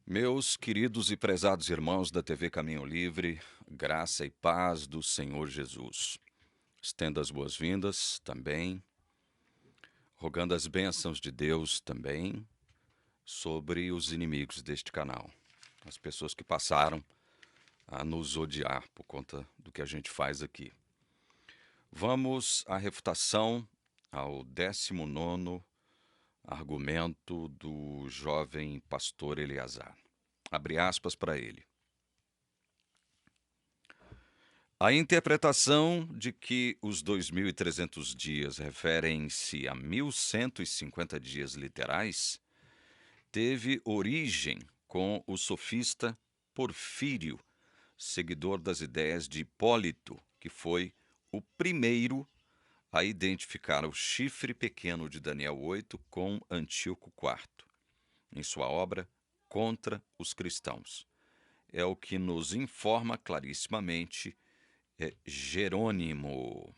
Meus queridos e prezados irmãos da TV Caminho Livre, graça e paz do Senhor Jesus. Estendo as boas-vindas também, rogando as bênçãos de Deus também sobre os inimigos deste canal, as pessoas que passaram a nos odiar por conta do que a gente faz aqui. Vamos à refutação ao 19º argumento do jovem pastor Eleazar. Abre aspas para ele. A interpretação de que os 2.300 dias referem-se a 1.150 dias literais teve origem com o sofista Porfírio, seguidor das ideias de Hipólito, que foi o primeiro a identificar o chifre pequeno de Daniel 8 com Antíoco IV, em sua obra Contra os Cristãos. É o que nos informa clarissimamente Jerônimo.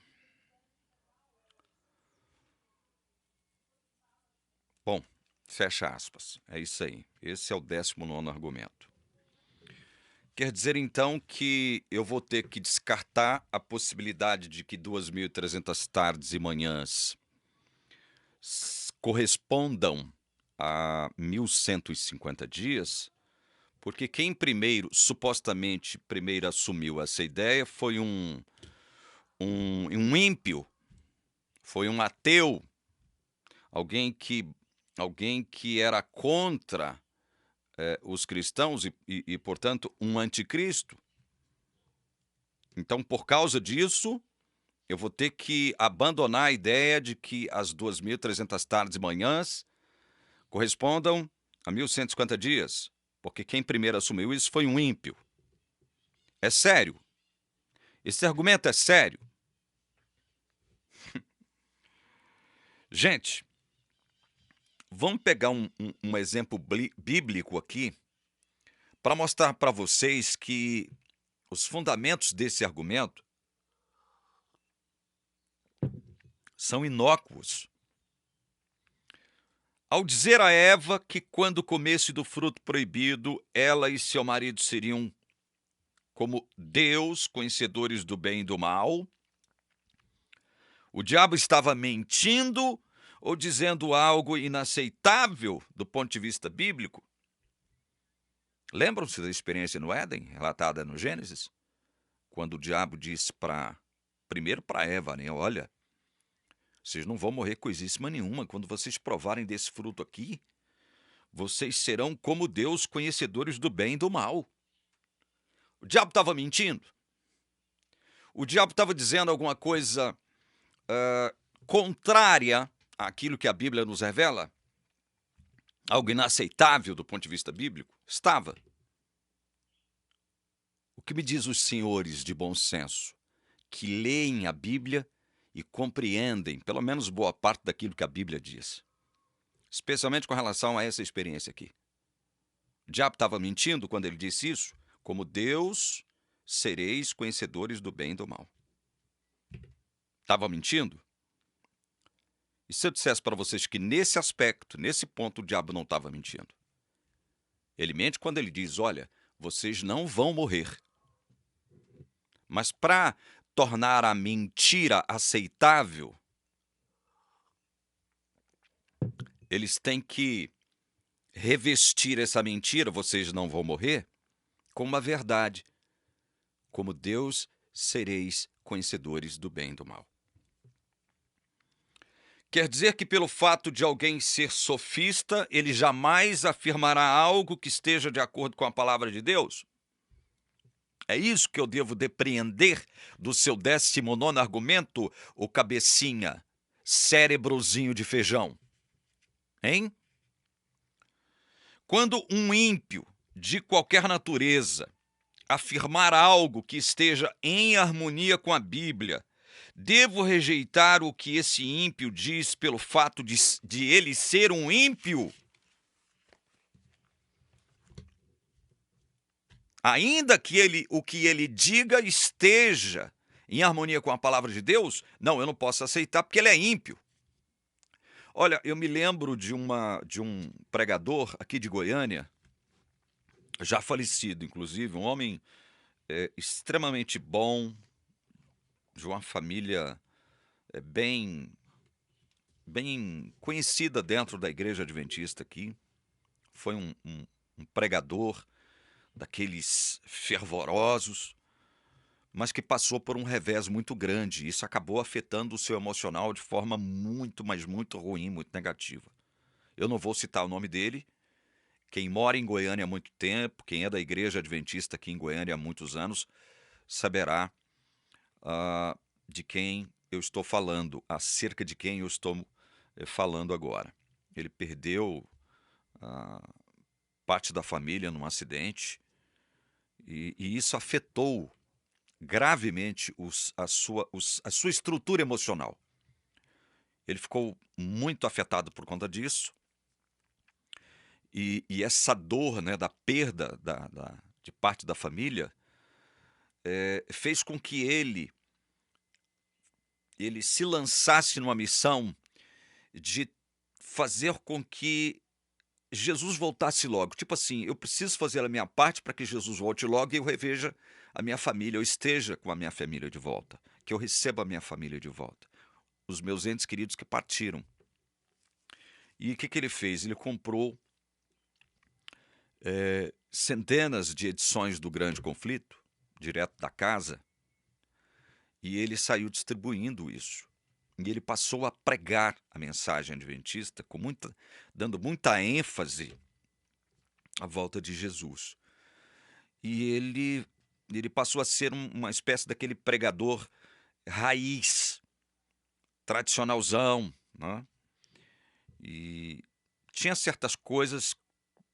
Bom, fecha aspas. É isso aí. Esse é o 19º argumento. Quer dizer, então, que eu vou ter que descartar a possibilidade de que 2.300 tardes e manhãs correspondam a 1.150 dias, porque quem supostamente primeiro assumiu essa ideia foi um ímpio, foi um ateu, alguém que era contra os cristãos e, portanto, um anticristo. Então, por causa disso, eu vou ter que abandonar a ideia de que as 2.300 tardes e manhãs correspondam a 1.150 dias, porque quem primeiro assumiu isso foi um ímpio. É sério. Esse argumento é sério. Gente, vamos pegar um exemplo bíblico aqui para mostrar para vocês que os fundamentos desse argumento são inócuos. Ao dizer a Eva que quando comesse do fruto proibido, ela e seu marido seriam como Deus, conhecedores do bem e do mal, o diabo estava mentindo ou dizendo algo inaceitável do ponto de vista bíblico? Lembram-se da experiência no Éden, relatada no Gênesis? Quando o diabo disse primeiro para Eva, né? Olha, vocês não vão morrer coisíssima nenhuma. Quando vocês provarem desse fruto aqui, vocês serão como Deus, conhecedores do bem e do mal. O diabo estava mentindo? O diabo estava dizendo alguma coisa contrária àquilo que a Bíblia nos revela? Algo inaceitável do ponto de vista bíblico? Estava. O que me diz os senhores de bom senso, que leem a Bíblia e compreendem, pelo menos boa parte daquilo que a Bíblia diz? Especialmente com relação a essa experiência aqui. O diabo estava mentindo quando ele disse isso? Como Deus, sereis conhecedores do bem e do mal. Estava mentindo? E se eu dissesse para vocês que nesse aspecto, nesse ponto, o diabo não estava mentindo? Ele mente quando ele diz, olha, vocês não vão morrer. Mas para tornar a mentira aceitável, eles têm que revestir essa mentira, vocês não vão morrer, com uma verdade. Como Deus, sereis conhecedores do bem e do mal. Quer dizer que pelo fato de alguém ser sofista, ele jamais afirmará algo que esteja de acordo com a palavra de Deus? É isso que eu devo depreender do seu 19º argumento, o cabecinha, cérebrozinho de feijão? Hein? Quando um ímpio de qualquer natureza afirmar algo que esteja em harmonia com a Bíblia, devo rejeitar o que esse ímpio diz pelo fato de ele ser um ímpio? Ainda que o que ele diga esteja em harmonia com a palavra de Deus, não, eu não posso aceitar porque ele é ímpio. Olha, eu me lembro de um pregador aqui de Goiânia, já falecido, inclusive, um homem extremamente bom, de uma família bem, bem conhecida dentro da igreja adventista aqui. Foi um pregador daqueles fervorosos, mas que passou por um revés muito grande. Isso acabou afetando o seu emocional de forma muito, mas muito ruim, muito negativa. Eu não vou citar o nome dele. Quem mora em Goiânia há muito tempo, quem é da igreja adventista aqui em Goiânia há muitos anos, saberá de quem eu estou falando, acerca de quem eu estou falando agora. Ele perdeu parte da família num acidente e isso afetou gravemente a sua estrutura emocional. Ele ficou muito afetado por conta disso e essa dor, né, da perda de parte da família fez com que ele se lançasse numa missão de fazer com que Jesus voltasse logo. Tipo assim, eu preciso fazer a minha parte para que Jesus volte logo e eu reveja a minha família, eu esteja com a minha família de volta, que eu receba a minha família de volta, os meus entes queridos que partiram. E o que ele fez? Ele comprou centenas de edições do Grande Conflito, direto da casa, e ele saiu distribuindo isso. E ele passou a pregar a mensagem adventista, dando muita ênfase à volta de Jesus. E ele passou a ser uma espécie daquele pregador raiz, tradicionalzão, né? E tinha certas coisas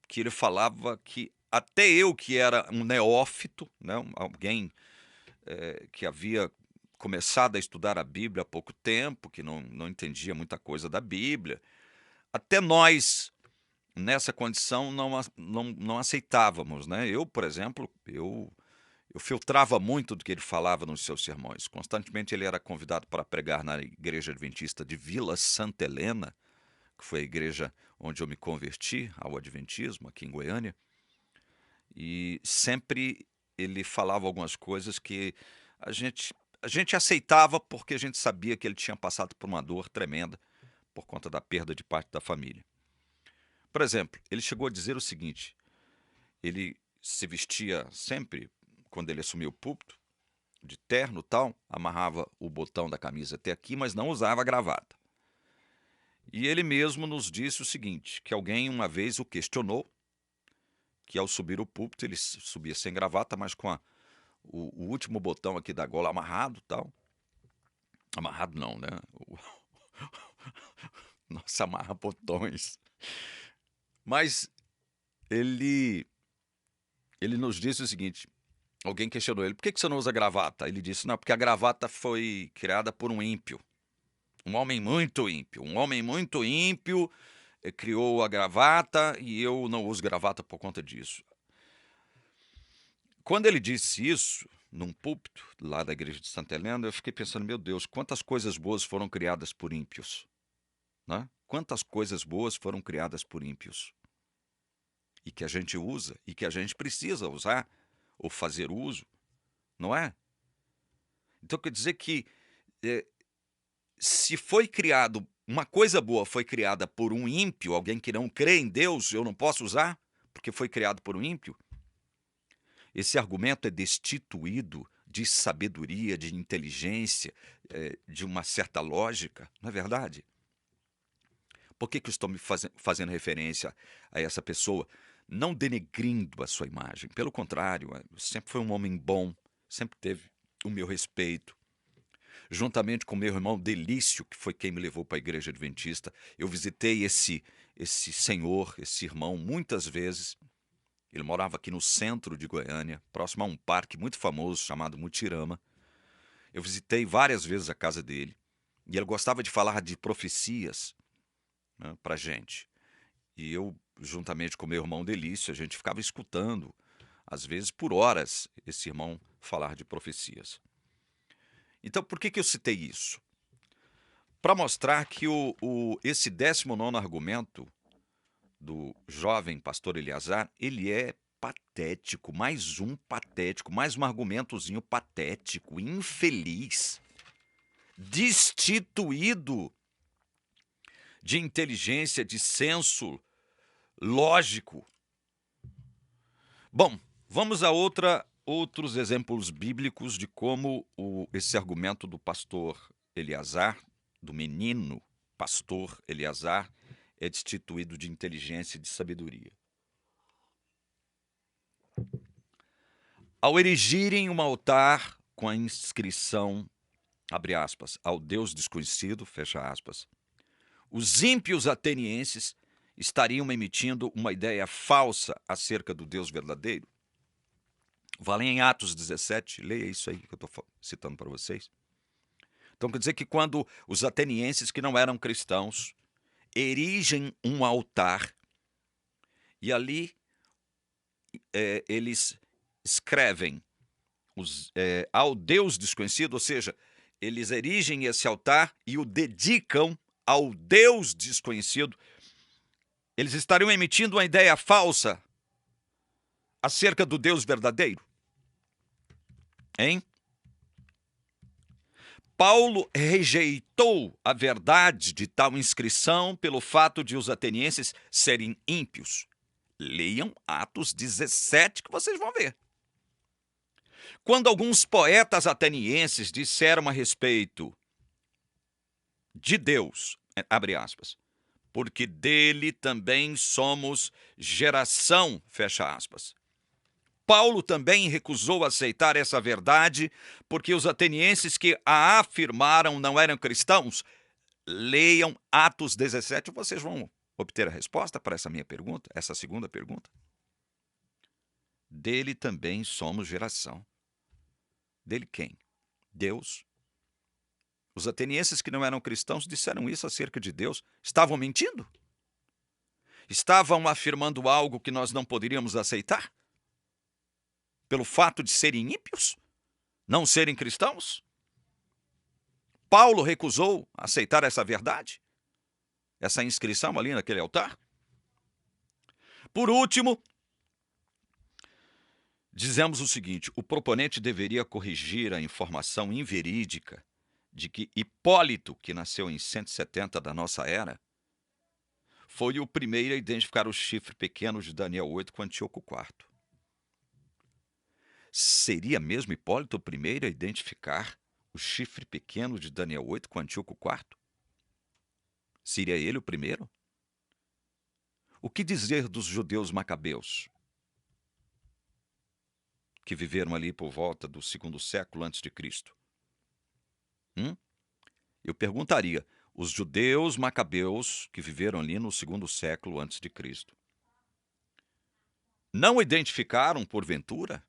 que ele falava que até eu, que era um neófito, né, alguém que havia começado a estudar a Bíblia há pouco tempo, que não entendia muita coisa da Bíblia, até nós, nessa condição, não aceitávamos. Né? Eu, por exemplo, eu filtrava muito do que ele falava nos seus sermões. Constantemente ele era convidado para pregar na igreja adventista de Vila Santa Helena, que foi a igreja onde eu me converti ao adventismo, aqui em Goiânia. E sempre ele falava algumas coisas que a gente aceitava porque a gente sabia que ele tinha passado por uma dor tremenda por conta da perda de parte da família. Por exemplo, ele chegou a dizer o seguinte: ele se vestia sempre, quando ele assumiu o púlpito, de terno e tal, amarrava o botão da camisa até aqui, mas não usava gravata. E ele mesmo nos disse o seguinte, que alguém uma vez o questionou, que ao subir o púlpito ele subia sem gravata, mas com o último botão aqui da gola amarrado e tal. Amarrado não, né? Nossa, amarra botões. Mas ele nos disse o seguinte, alguém questionou ele, por que você não usa gravata? Ele disse, não, porque a gravata foi criada por um ímpio. Um homem muito ímpio. Um homem muito ímpio criou a gravata e eu não uso gravata por conta disso. Quando ele disse isso, num púlpito lá da igreja de Santa Helena, eu fiquei pensando, meu Deus, quantas coisas boas foram criadas por ímpios. Né? Quantas coisas boas foram criadas por ímpios. E que a gente usa, e que a gente precisa usar, ou fazer uso, não é? Então quer dizer que se foi criado, uma coisa boa foi criada por um ímpio, alguém que não crê em Deus, eu não posso usar, porque foi criado por um ímpio? Esse argumento é destituído de sabedoria, de inteligência, de uma certa lógica, não é verdade? Por que eu estou me fazendo referência a essa pessoa? Não denegrindo a sua imagem, pelo contrário, sempre foi um homem bom, sempre teve o meu respeito. Juntamente com meu irmão Delício, que foi quem me levou para a igreja adventista, eu visitei esse senhor, esse irmão, muitas vezes. Ele morava aqui no centro de Goiânia, próximo a um parque muito famoso chamado Mutirama. Eu visitei várias vezes a casa dele e ele gostava de falar de profecias, né, para gente. E eu, juntamente com meu irmão Delício, a gente ficava escutando, às vezes por horas, esse irmão falar de profecias. Então, por que eu citei isso? Para mostrar que esse 19º argumento do jovem pastor Eleazar, ele é patético, mais um argumentozinho patético, infeliz, destituído de inteligência, de senso lógico. Bom, vamos a outros exemplos bíblicos de como esse argumento do pastor Eleazar, do menino pastor Eleazar, é destituído de inteligência e de sabedoria. Ao erigirem um altar com a inscrição, abre aspas, ao Deus desconhecido, fecha aspas, os ímpios atenienses estariam emitindo uma ideia falsa acerca do Deus verdadeiro? Vai lá em Atos 17, leia isso aí que eu estou citando para vocês. Então quer dizer que quando os atenienses que não eram cristãos erigem um altar e ali eles escrevem ao Deus desconhecido, ou seja, eles erigem esse altar e o dedicam ao Deus desconhecido, eles estariam emitindo uma ideia falsa acerca do Deus verdadeiro? Hein? Paulo rejeitou a verdade de tal inscrição pelo fato de os atenienses serem ímpios. Leiam Atos 17 que vocês vão ver. Quando alguns poetas atenienses disseram a respeito de Deus, abre aspas, porque dele também somos geração, fecha aspas. Paulo também recusou aceitar essa verdade porque os atenienses que a afirmaram não eram cristãos. Leiam Atos 17 e vocês vão obter a resposta para essa minha pergunta, essa segunda pergunta. Dele também somos geração. Dele quem? Deus. Os atenienses que não eram cristãos disseram isso acerca de Deus. Estavam mentindo? Estavam afirmando algo que nós não poderíamos aceitar? Pelo fato de serem ímpios? Não serem cristãos? Paulo recusou aceitar essa verdade? Essa inscrição ali naquele altar? Por último, dizemos o seguinte: o proponente deveria corrigir a informação inverídica de que Hipólito, que nasceu em 170 da nossa era, foi o primeiro a identificar o chifre pequeno de Daniel 8 com Antíoco IV. Seria mesmo Hipólito o primeiro a identificar o chifre pequeno de Daniel 8 com Antíoco IV? Seria ele o primeiro? O que dizer dos judeus macabeus, que viveram ali por volta do 2º século antes de Cristo? Eu perguntaria, os judeus macabeus que viveram ali no 2º século antes de Cristo, não identificaram, porventura,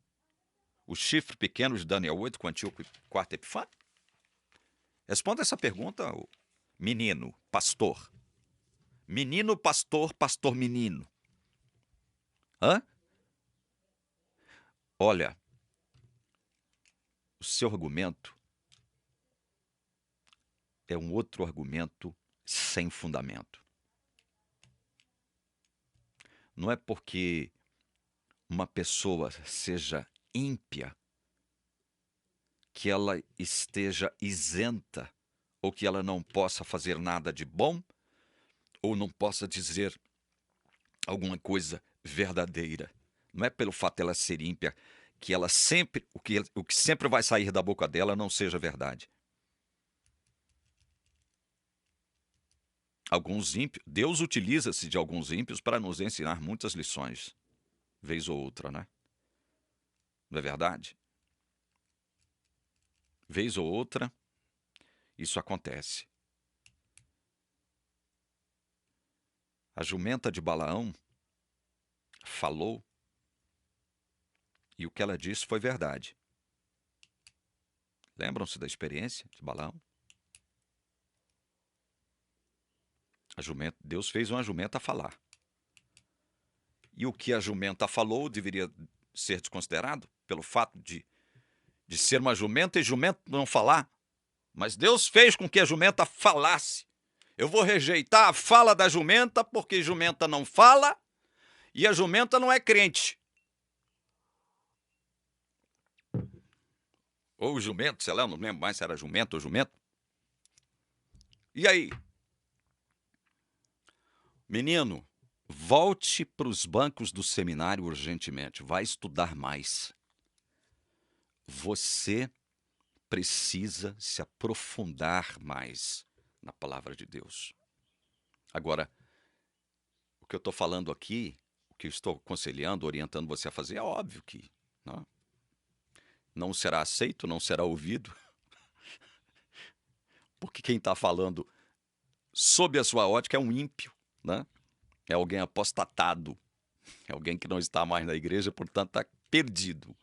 o chifre pequeno de Daniel 8 com Antíoco IV Epifânio? Responda essa pergunta, menino, pastor. Menino, pastor, pastor, menino. Olha, o seu argumento é um outro argumento sem fundamento. Não é porque uma pessoa seja ímpia que ela esteja isenta ou que ela não possa fazer nada de bom ou não possa dizer alguma coisa verdadeira. Não é pelo fato dela ser ímpia que ela sempre, o que sempre vai sair da boca dela não seja verdade. Alguns ímpios, Deus utiliza-se de alguns ímpios para nos ensinar muitas lições, vez ou outra, né? Não é verdade? Vez ou outra, isso acontece. A jumenta de Balaão falou e o que ela disse foi verdade. Lembram-se da experiência de Balaão? Deus fez uma jumenta falar. E o que a jumenta falou deveria ser desconsiderado pelo fato de ser uma jumenta e jumento não falar. Mas Deus fez com que a jumenta falasse. Eu vou rejeitar a fala da jumenta porque jumenta não fala e a jumenta não é crente. Ou jumento, sei lá, eu não lembro mais se era jumento ou jumento. E aí? Menino, volte para os bancos do seminário urgentemente. Vai estudar mais. Você precisa se aprofundar mais na palavra de Deus. Agora, o que eu estou falando aqui, o que eu estou aconselhando, orientando você a fazer, é óbvio que não será aceito, não será ouvido, porque quem está falando sob a sua ótica é um ímpio, né? É alguém apostatado, é alguém que não está mais na igreja, portanto está perdido.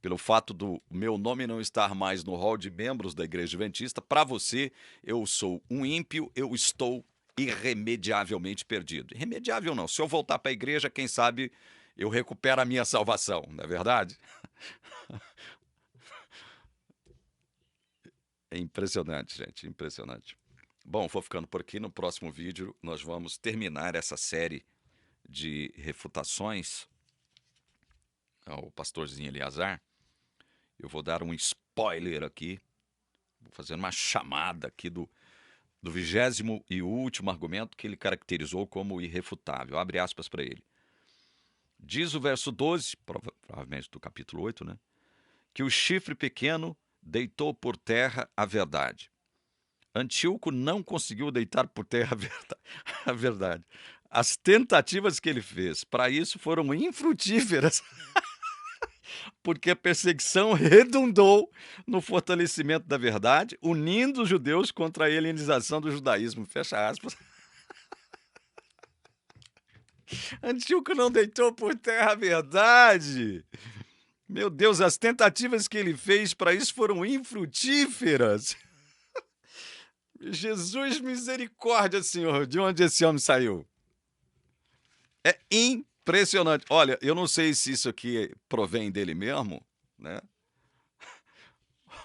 Pelo fato do meu nome não estar mais no hall de membros da Igreja Adventista, para você, eu sou um ímpio, eu estou irremediavelmente perdido. Irremediável não, se eu voltar para a igreja, quem sabe eu recupero a minha salvação, não é verdade? É impressionante, gente, impressionante. Bom, vou ficando por aqui. No próximo vídeo, nós vamos terminar essa série de refutações ao pastorzinho Eleazar. Eu vou dar um spoiler aqui, vou fazer uma chamada aqui do 20º e último argumento que ele caracterizou como irrefutável. Abre aspas para ele. Diz o verso 12, provavelmente do capítulo 8, né? Que o chifre pequeno deitou por terra a verdade. Antíoco não conseguiu deitar por terra a verdade. As tentativas que ele fez para isso foram infrutíferas, porque a perseguição redundou no fortalecimento da verdade, unindo os judeus contra a helenização do judaísmo. Fecha aspas. Antíoco não deitou por terra a verdade. Meu Deus, as tentativas que ele fez para isso foram infrutíferas. Jesus, misericórdia, Senhor, de onde esse homem saiu? É impressionante. Olha, eu não sei se isso aqui provém dele mesmo, né?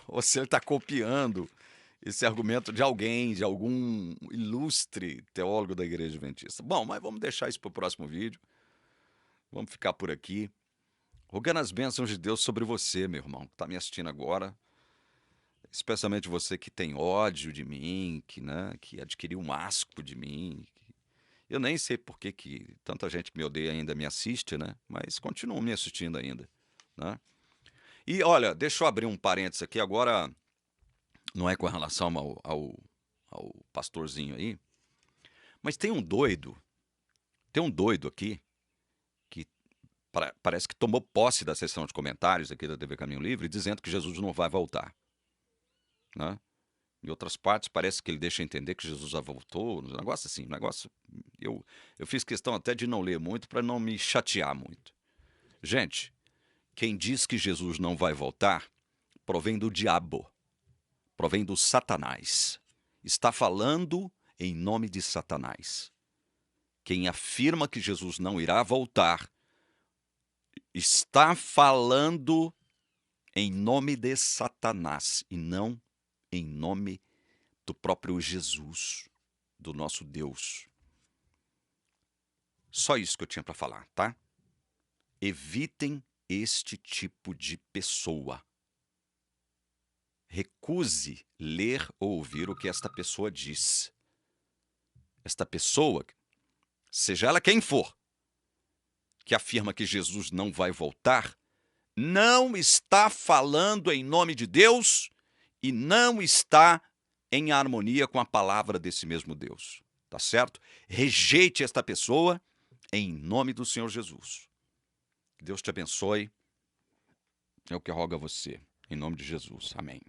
Ou se ele está copiando esse argumento de alguém, de algum ilustre teólogo da Igreja Adventista. Bom, mas vamos deixar isso para o próximo vídeo. Vamos ficar por aqui. Rogando as bênçãos de Deus sobre você, meu irmão, que está me assistindo agora. Especialmente você que tem ódio de mim, que adquiriu um asco de mim. Eu nem sei por que tanta gente que me odeia ainda me assiste, né? Mas continuam me assistindo ainda, né? E olha, deixa eu abrir um parênteses aqui agora, não é com relação ao pastorzinho aí, mas tem um doido aqui que parece que tomou posse da sessão de comentários aqui da TV Caminho Livre, dizendo que Jesus não vai voltar, né? Em outras partes parece que ele deixa entender que Jesus já voltou, um negócio assim, eu fiz questão até de não ler muito para não me chatear muito. Gente, quem diz que Jesus não vai voltar provém do diabo, provém do Satanás. Está falando em nome de Satanás. Quem afirma que Jesus não irá voltar está falando em nome de Satanás e não em nome do próprio Jesus, do nosso Deus. Só isso que eu tinha para falar, tá? Evitem este tipo de pessoa. Recuse ler ou ouvir o que esta pessoa diz. Esta pessoa, seja ela quem for, que afirma que Jesus não vai voltar, não está falando em nome de Deus e não está em harmonia com a palavra desse mesmo Deus. Tá certo? Rejeite esta pessoa em nome do Senhor Jesus. Que Deus te abençoe. É o que eu rogo a você. Em nome de Jesus. Amém.